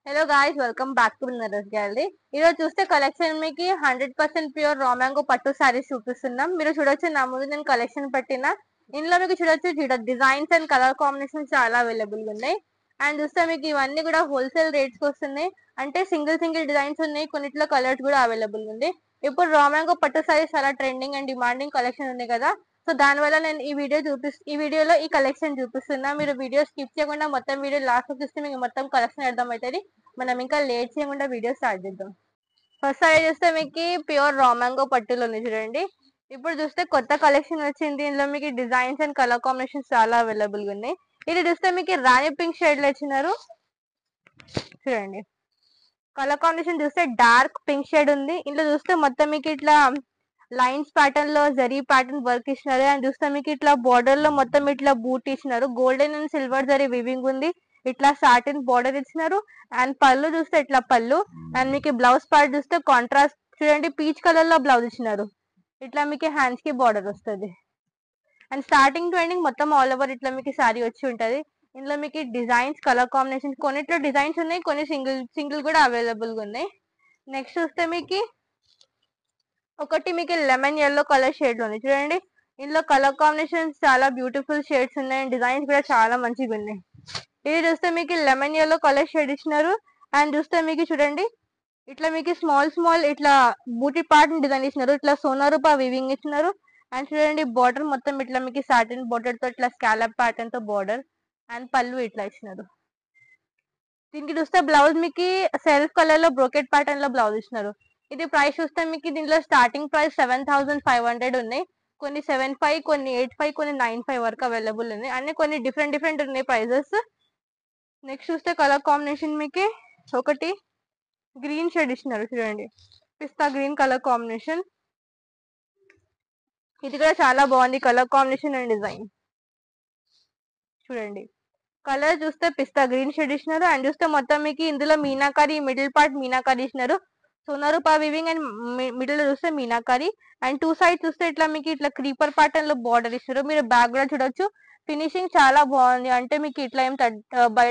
Hello guys, welcome back to Naras gallery. ఈరోజు చూస్తే collection మీకు 100% ప్యూర్ రా మ్యాంగో పట్టు సారీస్ చూపిస్తున్నాం. మీరు చూడొచ్చు, నా ముందు నేను కలెక్షన్ పెట్టిన ఇందులో మీకు చూడొచ్చు డిజైన్స్ అండ్ కలర్ కాంబినేషన్స్ చాలా అవైలబుల్ గా ఉన్నాయి. అండ్ చూస్తే మీకు ఇవన్నీ కూడా హోల్సేల్ రేట్స్ కి వస్తున్నాయి. అంటే సింగిల్ సింగిల్ డిజైన్స్ ఉన్నాయి, కొన్నిట్లో కలర్స్ కూడా అవైలబుల్ ఉంది. ఇప్పుడు రా మ్యాంగో పట్టు సారీస్ చాలా ట్రెండింగ్ అండ్ డిమాండింగ్ కలెక్షన్ ఉంది కదా. సో దాని వల్ల నేను ఈ వీడియోలో ఈ కలెక్షన్ చూపిస్తున్నా. మీరు వీడియో స్కిప్ చేయకుండా మొత్తం వీడియో లాస్ట్ చూస్తే మీకు మొత్తం కలెక్షన్ అర్థమవుతుంది. మనం ఇంకా లేట్ చేయకుండా వీడియో స్టార్ట్ చేద్దాం. ఫస్ట్ సారీ చూస్తే మీకు ప్యూర్ రా మ్యాంగో పట్టులో ఉంది చూడండి. ఇప్పుడు చూస్తే కొత్త కలెక్షన్ వచ్చింది. ఇందులో మీకు డిజైన్స్ అండ్ కలర్ కాంబినేషన్స్ చాలా అవైలబుల్ గా ఉన్నాయి. ఇది చూస్తే మీకు రాణి పింక్ షేడ్ లో ఇచ్చినారు చూడండి. కలర్ కాంబినేషన్ చూస్తే డార్క్ పింక్ షేడ్ ఉంది. ఇందులో చూస్తే మొత్తం మీకు ఇట్లా లైన్స్ ప్యాటర్న్ లో జరీ ప్యాటర్న్ వర్క్ ఇచ్చినారు. అండ్ చూస్తే మీకు ఇట్లా బార్డర్ లో మొత్తం ఇట్లా బూట్ ఇచ్చినారు. Golden and silver zari weaving ఉంది. ఇట్లా సాటిన్ బార్డర్ ఇచ్చినారు. అండ్ పళ్ళు చూస్తే ఇట్లా పళ్ళు. అండ్ మీకు బ్లౌజ్ పార్ట్ చూస్తే కాంట్రాస్ట్ చూడండి, పీచ్ కలర్ లో బ్లౌజ్ ఇచ్చినారు. ఇట్లా మీకు హ్యాండ్స్ కి బార్డర్ వస్తుంది. అండ్ స్టార్టింగ్ టు ఎండింగ్ మొత్తం ఆల్ ఓవర్ ఇట్లా మీకు సారీ వచ్చి ఉంటది. ఇందులో మీకు డిజైన్స్ కలర్ కాంబినేషన్ కొన్నిట్లో డిజైన్స్ ఉన్నాయి, కొన్ని సింగిల్ సింగిల్ కూడా అవైలబుల్ గా ఉన్నాయి. నెక్స్ట్ చూస్తే మీకు ఒకటి మీకు లెమన్ ఎల్లో కలర్ షేడ్ ఉంది చూడండి. ఇందులో కలర్ కాంబినేషన్స్ చాలా బ్యూటిఫుల్ షేడ్స్ ఉన్నాయి. డిజైన్స్ కూడా చాలా మంచిగా ఉన్నాయి. ఇది చూస్తే మీకు లెమన్ ఎల్లో కలర్ షేడ్ ఇచ్చినారు. అండ్ చూస్తే మీకు చూడండి, ఇట్లా మీకు స్మాల్ స్మాల్ ఇట్లా బూటీ పార్ట్ డిజైన్ ఇచ్చినారు. ఇట్లా సోనా రూపా వివింగ్ ఇచ్చినారు. అండ్ చూడండి బార్డర్ మొత్తం ఇట్లా మీకు సాటిన్ బార్డర్ తో ఇట్లా స్కాలప్ ప్యాటర్న్ తో బార్డర్. అండ్ పళ్ళు ఇట్లా ఇచ్చినారు. దీనికి చూస్తే బ్లౌజ్ మీకు సెల్ఫ్ కలర్ లో బ్రోకెట్ ప్యాటర్న్ లో బ్లౌజ్ ఇచ్చినారు. ఇది ప్రైస్ చూస్తే మీకు దీంట్లో స్టార్టింగ్ ప్రైస్ 7,500 ఉన్నాయి. కొన్ని 7,500, కొన్ని 8,500, కొన్ని 9,500 వరకు అవైలబుల్ ఉన్నాయి. అన్ని కొన్ని డిఫరెంట్ డిఫరెంట్ ఉన్నాయి ప్రైజెస్. నెక్స్ట్ చూస్తే కలర్ కాంబినేషన్ మీకు ఒకటి గ్రీన్ షేడ్ ఇచ్చినారు చూడండి. పిస్తా గ్రీన్ కలర్ కాంబినేషన్. ఇది కూడా చాలా బాగుంది కలర్ కాంబినేషన్ అండ్ డిజైన్ చూడండి. కలర్ చూస్తే పిస్తా గ్రీన్ షేడ్ ఇచ్చినారు. అండ్ చూస్తే మొత్తం మీకు ఇందులో మీనాకారి మిడిల్ పార్ట్ మీనాకారి ఇచ్చినారు. సోనారూపా వివింగ్ అండ్ మిడిల్ లో చూస్తే మీనాకారి. అండ్ టూ సైడ్ చూస్తే ఇట్లా మీకు ఇట్లా క్రీపర్ ప్యాటర్న్ లో బార్డర్ ఇస్తారు. మీరు బ్యాక్ కూడా చూడొచ్చు. ఫినిషింగ్ చాలా బాగుంది. అంటే మీకు ఇట్లా ఏం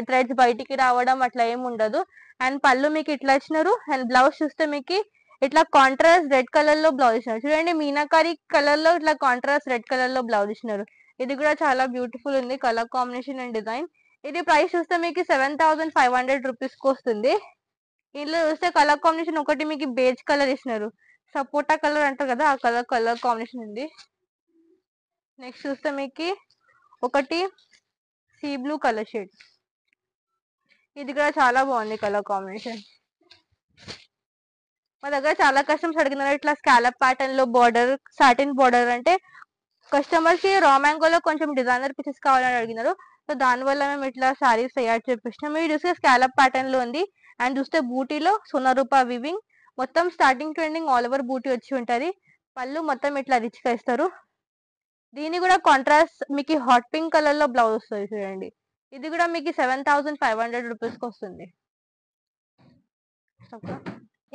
థ్రెడ్స్ బయటికి రావడం అట్లా ఏం ఉండదు. అండ్ పళ్ళు మీకు ఇట్లా ఇచ్చినారు. అండ్ బ్లౌజ్ చూస్తే మీకు ఇట్లా కాంట్రాస్ట్ రెడ్ కలర్ లో బ్లౌజ్ ఇచ్చినారు చూడండి. మీనాకారి కలర్ లో ఇట్లా కాంట్రాస్ట్ రెడ్ కలర్ లో బ్లౌజ్ ఇచ్చినారు. ఇది కూడా చాలా బ్యూటిఫుల్ ఉంది కలర్ కాంబినేషన్ అండ్ డిజైన్. ఇది ప్రైస్ చూస్తే మీకు 7,500 రూపీస్ కి వస్తుంది. ఇందులో చూస్తే కలర్ కాంబినేషన్ ఒకటి మీకు బేజ్ కలర్ ఇచ్చినారు. సపోటా కలర్ అంటారు కదా, ఆ కలర్ కలర్ కాంబినేషన్ ఉంది. నెక్స్ట్ చూస్తే మీకు ఒకటి సీ బ్లూ కలర్ షేడ్. ఇది కూడా చాలా బాగుంది కలర్ కాంబినేషన్. మా దగ్గర చాలా కస్టమర్స్ అడిగినారు ఇట్లా స్కాలప్ ప్యాటర్న్ లో బార్డర్, సాటిన్ బార్డర్. అంటే కస్టమర్స్ కి రా మ్యాంగోలో కొంచెం డిజైనర్ పీసెస్ కావాలని అడిగినారు. సో దాని వల్ల మేము ఇట్లా సారీస్ తయారు చేపిస్తున్నాం. మీరు చూస్తే స్కాలప్ ప్యాటర్న్ లో ఉంది. అండ్ చూస్తే బూటీలో సోనారూపా వివింగ్ మొత్తం starting to ending all over బూటీ వచ్చి ఉంటది. పళ్ళు మొత్తం ఇట్లా రిచ్ గా ఇస్తారు. దీని కూడా కాంట్రాస్ట్ మీకు హాట్ పింక్ కలర్ లో బ్లౌజ్ వస్తుంది చూడండి. ఇది కూడా మీకు 7,500 రూపీస్ కి వస్తుంది.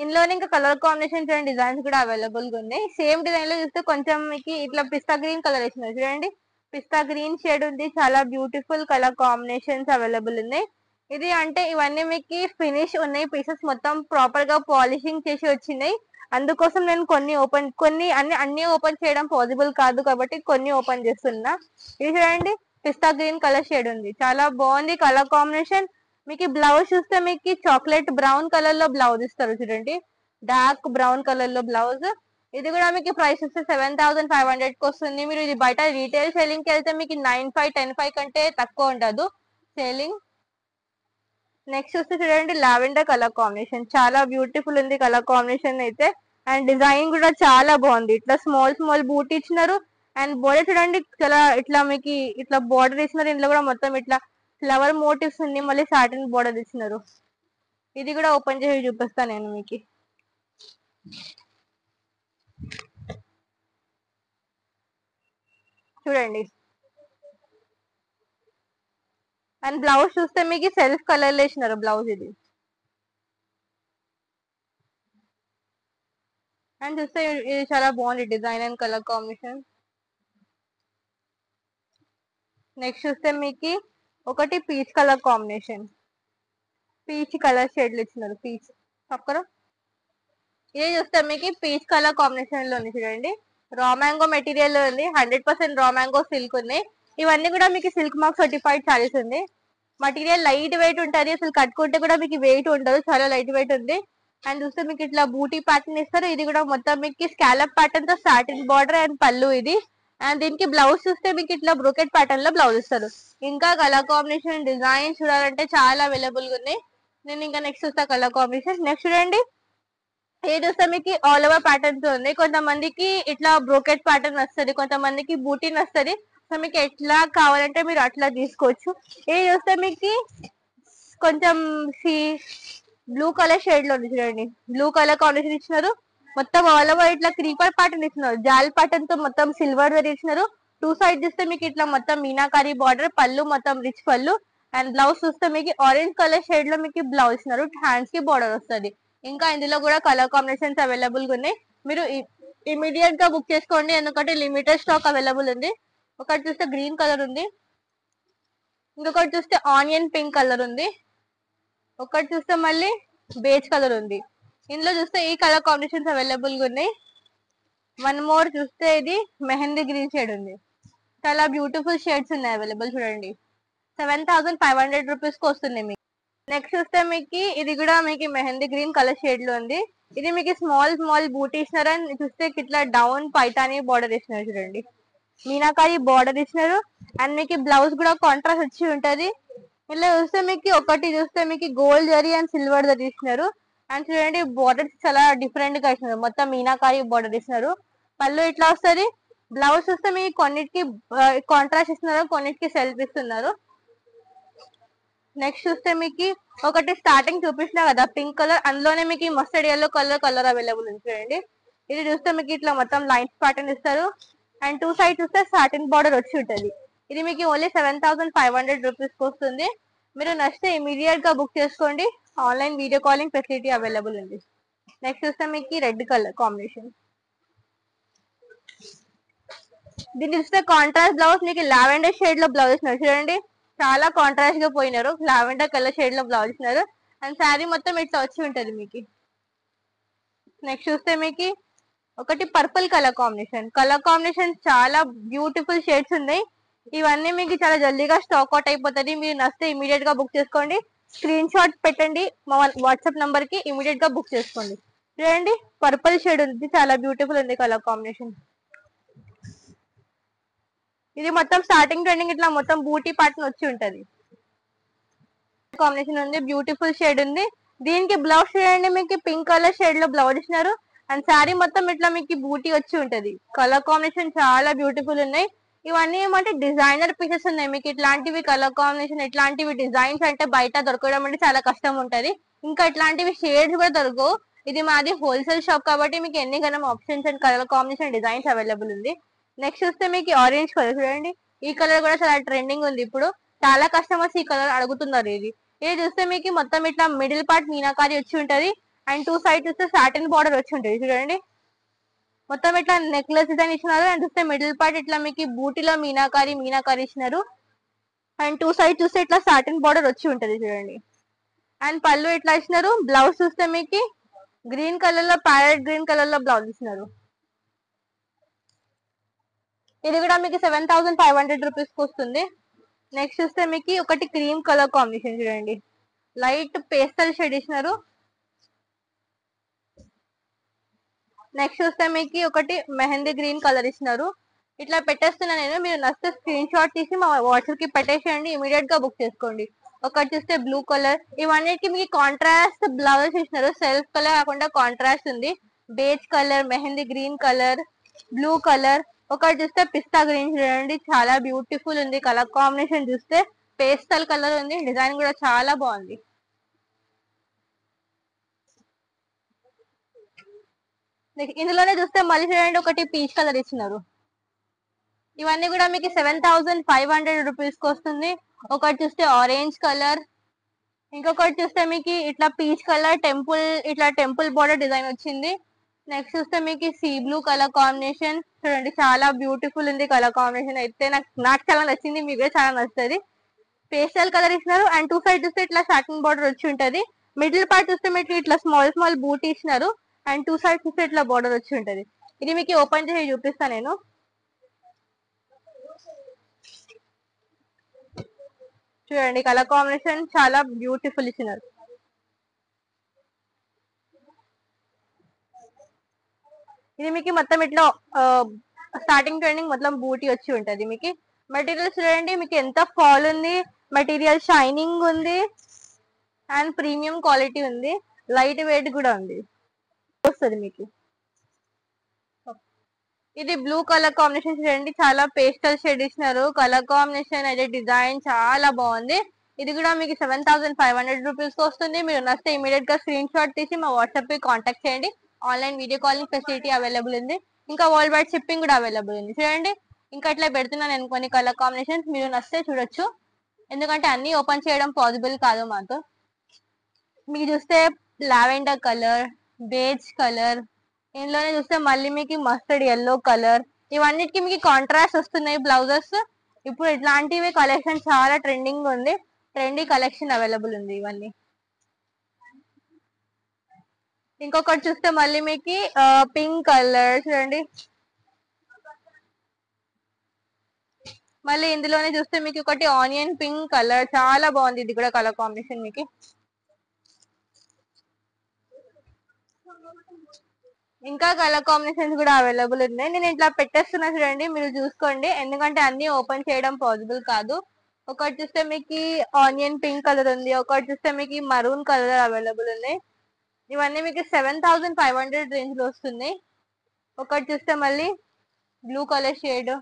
ఇందులోనే ఇంకా కలర్ కాంబినేషన్స్ అండ్ డిజైన్స్ కూడా అవైలబుల్ గా ఉన్నాయి. సేమ్ డిజైన్ లో చూస్తే కొంచెం మీకు ఇట్లా పిస్తా గ్రీన్ కలర్ ఇస్తున్నారు చూడండి. పిస్తా గ్రీన్ షేడ్ ఉంది. చాలా బ్యూటిఫుల్ కలర్ కాంబినేషన్స్ అవైలబుల్ ఉన్నాయి. ఇది అంటే ఇవన్నీ మీకు ఫినిష్ ఉన్నాయి పీసెస్, మొత్తం ప్రాపర్ గా పాలిషింగ్ చేసి వచ్చినాయి. అందుకోసం నేను అన్ని ఓపెన్ చేయడం పాసిబుల్ కాదు కాబట్టి కొన్ని ఓపెన్ చేస్తున్నా. ఇది చూడండి, పిస్తా గ్రీన్ కలర్ షేడ్ ఉంది. చాలా బాగుంది కలర్ కాంబినేషన్. మీకు బ్లౌజ్ చూస్తే మీకు చాక్లెట్ బ్రౌన్ కలర్ లో బ్లౌజ్ ఇస్తారు చూడండి. డార్క్ బ్రౌన్ కలర్ లో బ్లౌజ్. ఇది కూడా మీకు ప్రైస్ వస్తే 7,500 కి వస్తుంది. మీరు ఇది బయట రీటైల్ సెల్లింగ్ కి వెళ్తే మీకు 9,500, 10,500 కంటే తక్కువ ఉండదు సేలింగ్. నెక్స్ట్ చూస్తే చూడండి లావెండర్ కలర్ కాంబినేషన్. చాలా బ్యూటిఫుల్ ఉంది కలర్ కాంబినేషన్ అయితే. అండ్ డిజైన్ కూడా చాలా బాగుంది. ఇట్లా స్మాల్ స్మాల్ బూట్ ఇచ్చినారు. అండ్ బోర్డర్ చూడండి, చాలా ఇట్లా మీకు ఇట్లా బోర్డర్ ఇచ్చినారు. ఇందులో కూడా మొత్తం ఇట్లా ఫ్లవర్ మోటివ్స్ ఉంది. మళ్ళీ సాటిన్ బోర్డర్ ఇచ్చినారు. ఇది కూడా ఓపెన్ చేసి చూపిస్తాను నేను మీకు. చూడండి. అండ్ బ్లౌజ్ చూస్తే మీకు సెల్ఫ్ కలర్ లో ఇచ్చినారు బ్లౌజ్ ఇది. అండ్ చూస్తే ఇది చాలా బాగుంది design and colour combination. Next చూస్తే మీకు ఒకటి peach colour combination. Peach colour షేడ్లు ఇచ్చినారు. పీచ్ పక్కన ఇది చూస్తే మీకు పీచ్ కలర్ కాంబినేషన్ లో ఉంది చూడండి. రా మ్యాంగో మెటీరియల్ ఉంది, 100% రా మ్యాంగో సిల్క్ ఉంది. ఇవన్నీ కూడా మీకు సిల్క్ మార్క్ సర్టిఫైడ్ సారీస్ ఉంది. మటీరియల్ లైట్ వెయిట్ ఉంటుంది, అసలు కట్టుకుంటే కూడా మీకు వెయిట్ ఉండదు, చాలా లైట్ వెయిట్ ఉంది. అండ్ చూస్తే మీకు ఇట్లా బూటీ ప్యాటర్న్ ఇస్తారు. ఇది కూడా మొత్తం మీకు స్కాలప్ ప్యాటర్న్ తో సాటిన్ బార్డర్ అండ్ పళ్ళు ఇది. అండ్ దీనికి బ్లౌజ్ చూస్తే మీకు ఇట్లా బ్రోకెట్ ప్యాటర్న్ లో బ్లౌజ్ ఇస్తారు. ఇంకా కలర్ కాంబినేషన్ డిజైన్ చూడాలంటే చాలా అవైలబుల్ గా ఉన్నాయి. నేను ఇంకా నెక్స్ట్ చూస్తా కలర్ కాంబినేషన్. నెక్స్ట్ చూడండి, ఇది చూస్తే మీకు ఆల్ ఓవర్ ప్యాటర్న్స్ ఉంది. కొంతమందికి ఇట్లా బ్రోకెట్ ప్యాటర్న్ వస్తుంది, కొంతమందికి బూటీన్ వస్తుంది. సో మీకు ఎట్లా కావాలంటే మీరు అట్లా తీసుకోవచ్చు. ఇది చూస్తే మీకు కొంచెం బ్లూ కలర్ షేడ్ లో ఉంది చూడండి. బ్లూ కలర్ కాంబినేషన్ ఇచ్చినారు. మొత్తం ఆల్ ఓవర్ ఇట్లా క్రీపర్ ప్యాటర్న్ ఇచ్చినారు, జాల్ ప్యాటర్న్ తో మొత్తం సిల్వర్ ఇచ్చినారు. టూ సైడ్ చూస్తే మీకు ఇట్లా మొత్తం మీనాకారి బార్డర్, పళ్ళు మొత్తం రిచ్ పళ్ళు. అండ్ బ్లౌజ్ చూస్తే మీకు ఆరెంజ్ కలర్ షేడ్ లో మీకు బ్లౌజ్ ఇచ్చినారు, హ్యాండ్స్ కి బార్డర్ వస్తుంది. ఇంకా ఇందులో కూడా కలర్ కాంబినేషన్స్ అవైలబుల్ గా ఉన్నాయి. మీరు ఇమీడియట్ గా బుక్ చేసుకోండి, ఎందుకంటే లిమిటెడ్ స్టాక్ అవైలబుల్ ఉంది. ఒకటి చూస్తే గ్రీన్ కలర్ ఉంది, ఇంకొకటి చూస్తే ఆనియన్ పింక్ కలర్ ఉంది, ఒకటి చూస్తే మళ్ళీ బేజ్ కలర్ ఉంది. ఇందులో చూస్తే ఈ కలర్ కాంబినేషన్స్ అవైలబుల్ గా ఉన్నాయి. వన్ మోర్ చూస్తే ఇది మెహందీ గ్రీన్ షేడ్ ఉంది. చాలా బ్యూటిఫుల్ షేడ్స్ ఉన్నాయి అవైలబుల్ చూడండి. 7500 రూపీస్ కి వస్తుంది మీకు. నెక్స్ట్ చూస్తే మీకు ఇది కూడా మీకు మెహందీ గ్రీన్ కలర్ షేడ్ లో ఉంది. ఇది మీకు స్మాల్ స్మాల్ బూటీ ఇచ్చినారు. అండ్ చూస్తే ఇట్లా డౌన్ పైతాని బార్డర్ ఇచ్చినారు చూడండి, మీనాకారి బార్డర్ ఇచ్చినారు. అండ్ మీకు బ్లౌజ్ కూడా కాంట్రాస్ట్ వచ్చి ఉంటది. ఇలా చూస్తే మీకు ఒకటి చూస్తే మీకు gold zari and silver zari ఇచ్చినారు. అండ్ చూడండి బార్డర్స్ చాలా డిఫరెంట్ గా ఇచ్చినారు, మొత్తం మీనాకారి బార్డర్ ఇచ్చినారు. పళ్ళు ఇట్లా వస్తుంది. బ్లౌజ్ చూస్తే మీకు కొన్నిటికి కాంట్రాస్ట్ ఇస్తున్నారు, కొన్నిటికి సెల్ఫ్ ఇస్తున్నారు. నెక్స్ట్ చూస్తే మీకు ఒకటి స్టార్టింగ్ చూపించిన కదా పింక్ కలర్, అందులోనే మీకు మస్టర్డ్ ఎల్లో కలర్ అవైలబుల్ ఉంది చూడండి. ఇది చూస్తే మీకు ఇట్లా మొత్తం లైన్స్ ప్యాటర్న్ ఇస్తారు. అండ్ టూ సైడ్ చూస్తే సాటిన్ బార్డర్ వచ్చి ఉంటుంది. ఇది మీకు ఓన్లీ 7500 రూపీస్ కి వస్తుంది. మీరు నచ్చితే ఇమీడియట్ గా బుక్ చేసుకోండి, online video calling facility available ఉంది. నెక్స్ట్ చూస్తే మీకు రెడ్ కలర్ కాంబినేషన్. దీన్ని చూస్తే కాంట్రాస్ట్ బ్లౌజ్ మీకు లావెండర్ షేడ్ లో బ్లౌజ్ ఇస్తున్నారు చూడండి, చాలా కాంట్రాస్ట్ గా పోయినారు. లావెండర్ కలర్ షేడ్ లో బ్లౌజ్ ఇస్తున్నారు. అండ్ శారీ మొత్తం ఇట్లా వచ్చి ఉంటది మీకు. నెక్స్ట్ చూస్తే మీకు ఒకటి పర్పుల్ కలర్ కాంబినేషన్ చాలా బ్యూటిఫుల్ షేడ్స్ ఉన్నాయి. ఇవన్నీ మీకు చాలా జల్దీగా స్టాక్ అవుట్ అయిపోతుంది. మీరు నచ్చితే ఇమీడియట్ గా బుక్ చేసుకోండి, స్క్రీన్ షాట్ పెట్టండి మా వాట్సాప్ నంబర్ కి, ఇమీడియట్ గా బుక్ చేసుకోండి. చూడండి పర్పుల్ షేడ్ ఉంది, చాలా బ్యూటిఫుల్ ఉంది కలర్ కాంబినేషన్. ఇది మొత్తం స్టార్టింగ్ ట్రెండింగ్ ఇట్లా మొత్తం బూటీ ప్యాటర్న్ వచ్చి ఉంటది. కాంబినేషన్ ఉంది, బ్యూటిఫుల్ షేడ్ ఉంది. దీనికి బ్లౌజ్ చూడండి, మీకు పింక్ కలర్ షేడ్ లో బ్లౌజ్ ఇచ్చినారు. అండ్ శారీ మొత్తం ఇట్లా మీకు బూటీ వచ్చి ఉంటది. కలర్ కాంబినేషన్ చాలా బ్యూటిఫుల్ ఉన్నాయి. ఇవన్నీ ఏమంటే డిజైనర్ పీసెస్ ఉన్నాయి. మీకు ఇట్లాంటివి కలర్ కాంబినేషన్ ఇట్లాంటివి డిజైన్స్ అంటే బయట దొరకడం అంటే చాలా కష్టం ఉంటది. ఇంకా ఇట్లాంటివి షేడ్స్ కూడా దొరకవు. ఇది మాది హోల్సేల్ షాప్ కాబట్టి మీకు ఎన్ని గణం options and colour combination designs available ఉంది. నెక్స్ట్ చూస్తే మీకు ఆరెంజ్ కలర్ చూడండి, ఈ కలర్ కూడా చాలా ట్రెండింగ్ ఉంది ఇప్పుడు. చాలా కస్టమర్స్ ఈ కలర్ అడుగుతున్నారు. ఇది చూస్తే మీకు మొత్తం ఇట్లా మిడిల్ పార్ట్ మీనాకారి వచ్చి ఉంటది. అండ్ టూ సైడ్ చూస్తే సాటిన్ బార్డర్ వచ్చి ఉంటది చూడండి. మొత్తం ఇట్లా నెక్లెస్ డిజైన్ ఇచ్చినారు. అండ్ చూస్తే మిడిల్ పార్ట్ ఇట్లా మీకు బూటీలో మీనాకారి ఇచ్చినారు. అండ్ టూ సైడ్ చూస్తే ఇట్లా సాటిన్ బార్డర్ వచ్చి ఉంటది చూడండి. అండ్ పళ్ళు ఇట్లా ఇచ్చినారు. బ్లౌజ్ చూస్తే మీకు గ్రీన్ కలర్ లో ప్యారెట్ గ్రీన్ కలర్ లో బ్లౌజ్ ఇచ్చినారు. ఇది కూడా మీకు 7500 రూపీస్ కి వస్తుంది. నెక్స్ట్ చూస్తే మీకు ఒకటి క్రీమ్ కలర్ కాంబినేషన్ చూడండి, లైట్ పేస్టల్ షేడ్ ఇచ్చినారు. నెక్స్ట్ చూస్తే మీకు ఒకటి మెహందీ గ్రీన్ కలర్ ఇచ్చినారు. ఇట్లా పెట్టేస్తున్నా నేను, మీరు నచ్చితే స్క్రీన్ షాట్ తీసి మా వాట్సాప్ కి పెట్టేసేయండి, ఇమీడియట్ గా బుక్ చేసుకోండి. ఒకటి చూస్తే బ్లూ కలర్, ఇవన్నిటికి మీకు కాంట్రాస్ట్ బ్లౌజ్ ఇచ్చినారు. సెల్ఫ్ కలర్ కాకుండా కాంట్రాస్ట్ ఉంది. Beige colour, mehndi green colour, blue colour, ఒకటి చూస్తే పిస్తా గ్రీన్ చూడండి, చాలా బ్యూటిఫుల్ ఉంది. కలర్ కాంబినేషన్ చూస్తే పేస్టల్ కలర్ ఉంది, డిజైన్ కూడా చాలా బాగుంది. ఇందులోనే చూస్తే మళ్ళీ చూడండి ఒకటి పీచ్ కలర్ ఇచ్చినారు. ఇవన్నీ కూడా మీకు 7500 రూపీస్ కి వస్తుంది. ఒకటి చూస్తే ఆరెంజ్ కలర్, ఇంకొకటి చూస్తే మీకు ఇట్లా peach colour temple border design వచ్చింది. నెక్స్ట్ చూస్తే మీకు సీ బ్లూ కలర్ కాంబినేషన్ చూడండి, చాలా బ్యూటిఫుల్ ఉంది కలర్ కాంబినేషన్ అయితే. నాకు చాలా నచ్చింది, మీకు కూడా చాలా నచ్చుతుంది. పేస్టల్ కలర్ ఇచ్చినారు. అండ్ టూ సైడ్ చూస్తే ఇట్లా సాటిన్ బార్డర్ వచ్చి ఉంటది. మిడిల్ పార్ట్ చూస్తే మీకు ఇట్లా స్మాల్ స్మాల్ బూటీ ఇచ్చినారు. అండ్ టూ సైడ్ చూస్తే ఇట్లా బార్డర్ వచ్చి ఉంటది. ఇది మీకు ఓపెన్ చేసి చూపిస్తాను నేను. చూడండి కలర్ కాంబినేషన్ చాలా బ్యూటిఫుల్ ఇచ్చినారు. ఇది మీకు మొత్తం ఇట్లా స్టార్టింగ్ ట్రెండింగ్ మొత్తం బూటీ వచ్చి ఉంటది. మీకు మెటీరియల్ చూడండి మీకు ఎంత ఫాల్ ఉంది, మెటీరియల్ షైనింగ్ ఉంది అండ్ ప్రీమియం క్వాలిటీ ఉంది, లైట్ వెయిట్ కూడా ఉంది వస్తుంది మీకు. ఇది బ్లూ కలర్ కాంబినేషన్ చూడండి, చాలా పేస్టల్ షేడ్ ఇచ్చినారు. కలర్ కాంబినేషన్ అయితే డిజైన్ చాలా బాగుంది. ఇది కూడా మీకు 7,500 రూపీస్ వస్తుంది. మీరు నచ్చితే ఇమీడియట్ గా స్క్రీన్ షాట్ తీసి మా వాట్సాప్ కి కాంటాక్ట్ చేయండి. Online video calling facility available ఉంది. ఇంకా వరల్డ్ వైడ్ షిప్పింగ్ కూడా అవైలబుల్ ఉంది. చూడండి ఇంకా ఇట్లా పెడుతున్నాను నేను కొన్ని కలర్ కాంబినేషన్స్, మీరు నచ్చితే చూడొచ్చు. ఎందుకంటే అన్ని ఓపెన్ చేయడం పాసిబుల్ కాదు మాతో. మీకు చూస్తే లావెండర్ కలర్, బేజ్ కలర్, ఇందులోనే చూస్తే మళ్ళీ మీకు మస్టర్డ్ ఎల్లో కలర్, ఇవన్నిటికి మీకు కాంట్రాస్ట్ వస్తున్నాయి బ్లౌజెస్. ఇప్పుడు ఇట్లాంటివి కలెక్షన్ చాలా ట్రెండింగ్ ఉంది, ట్రెండీ కలెక్షన్ అవైలబుల్ ఉంది ఇవన్నీ. ఇంకొకటి చూస్తే మళ్ళీ మీకు పింక్ కలర్ చూడండి, మళ్ళీ ఇందులోనే చూస్తే మీకు ఒకటి ఆనియన్ పింక్ కలర్ చాలా బాగుంది. ఇది కూడా కలర్ కాంబినేషన్ మీకు. ఇంకా కలర్ కాంబినేషన్స్ కూడా అవైలబుల్ ఉన్నాయి. నేను ఇట్లా పెట్టేస్తున్నా చూడండి, మీరు చూసుకోండి. ఎందుకంటే అన్ని ఓపెన్ చేయడం పాసిబుల్ కాదు. ఒకటి చూస్తే మీకు ఆనియన్ పింక్ కలర్ ఉంది, ఒకటి చూస్తే మీకు మరూన్ కలర్ అవైలబుల్ ఉన్నాయి. ఇవన్నీ మీకు 7,500 రేంజ్ లో వస్తున్నాయి. ఒకటి చూస్తే మళ్ళీ బ్లూ కలర్ షేడ్,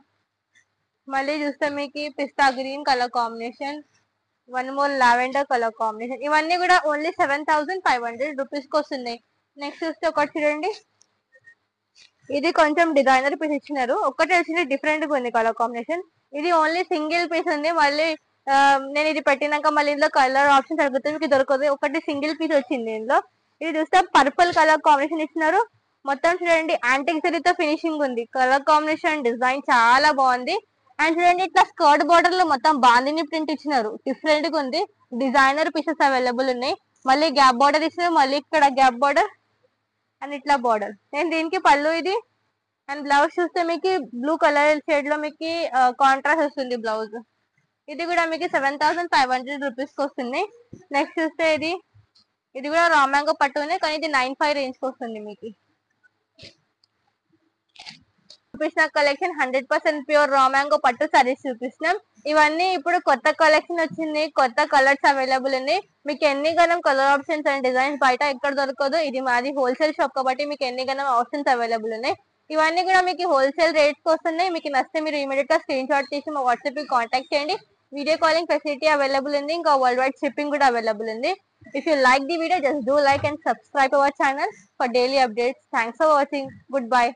మళ్ళీ చూస్తే మీకు పిస్తా green colour combination, one more lavender colour combination. ఇవన్నీ కూడా ఓన్లీ 7,500 రూపీస్ కి వస్తున్నాయి. నెక్స్ట్ చూస్తే ఒకటి చూడండి, ఇది కొంచెం డిజైనర్ పీస్ ఇచ్చినారు. ఒకటే వచ్చింది, డిఫరెంట్ గా ఉంది కలర్ కాంబినేషన్. ఇది ఓన్లీ సింగిల్ పీస్ ఉంది. మళ్ళీ నేను ఇది పెట్టినాక మళ్ళీ ఇందులో కలర్ ఆప్షన్ తగ్గుతుంది, మీకు దొరకదు. ఒకటి సింగిల్ పీస్ వచ్చింది ఇందులో. ఇది చూస్తే పర్పుల్ కలర్ కాంబినేషన్ ఇచ్చినారు. మొత్తం చూడండి యాంటిక్ జరీతో ఫినిషింగ్ ఉంది. కలర్ కాంబినేషన్ డిజైన్ చాలా బాగుంది. అండ్ చూడండి ఇట్లా స్కర్ట్ బార్డర్ లో మొత్తం బాందిని ప్రింట్ ఇచ్చినారు, డిఫరెంట్ గా ఉంది. డిజైనర్ పీసెస్ అవైలబుల్ ఉన్నాయి. మళ్ళీ గ్యాప్ బార్డర్ ఇచ్చినారు, మళ్ళీ ఇక్కడ గ్యాప్ బార్డర్ అండ్ ఇట్లా బార్డర్. నేను దీనికి పళ్ళు ఇది. అండ్ బ్లౌజ్ చూస్తే మీకు బ్లూ కలర్ షేడ్ లో మీకు కాంట్రాస్ట్ వస్తుంది బ్లౌజ్. ఇది కూడా మీకు 7,500 రూపీస్ కి వస్తుంది. నెక్స్ట్ చూస్తే ఇది కూడా రా మ్యాంగో పట్టునే, కానీ ఇది 9,500 రేంజ్ కి వస్తుంది మీకు. చూపించిన కలెక్షన్ 100% ప్యూర్ రా మ్యాంగో పట్టు సారీస్ చూపిస్తున్నాం. ఇవన్నీ ఇప్పుడు కొత్త కలెక్షన్ వచ్చింది, కొత్త కలర్స్ అవైలబుల్ ఉన్నాయి. మీకు ఎన్ని గనం కలర్ ఆప్షన్స్ అండ్ డిజైన్స్ బయట ఎక్కడ దొరకదు. ఇది మాది హోల్సేల్ షాప్ కాబట్టి మీకు ఎన్ని గనం ఆప్షన్స్ అవైలబుల్ ఉన్నాయి. ఇవన్నీ కూడా మీకు హోల్సేల్ రేట్స్ వస్తున్నాయి. మీకు నచ్చితే మీరు ఇమీడియట్ గా స్క్రీన్ షాట్ తీసి మా వాట్సాప్ కి కాంటాక్ట్ చేయండి. వీడియో కాలింగ్ ఫెసిలిటీ అవైలబుల్ ఉంది, ఇంకా వరల్డ్ వైడ్ షిప్పింగ్ కూడా అవైలబుల్ ఉంది. If you like the video, just do like and subscribe our channel for daily updates. Thanks for watching. Goodbye.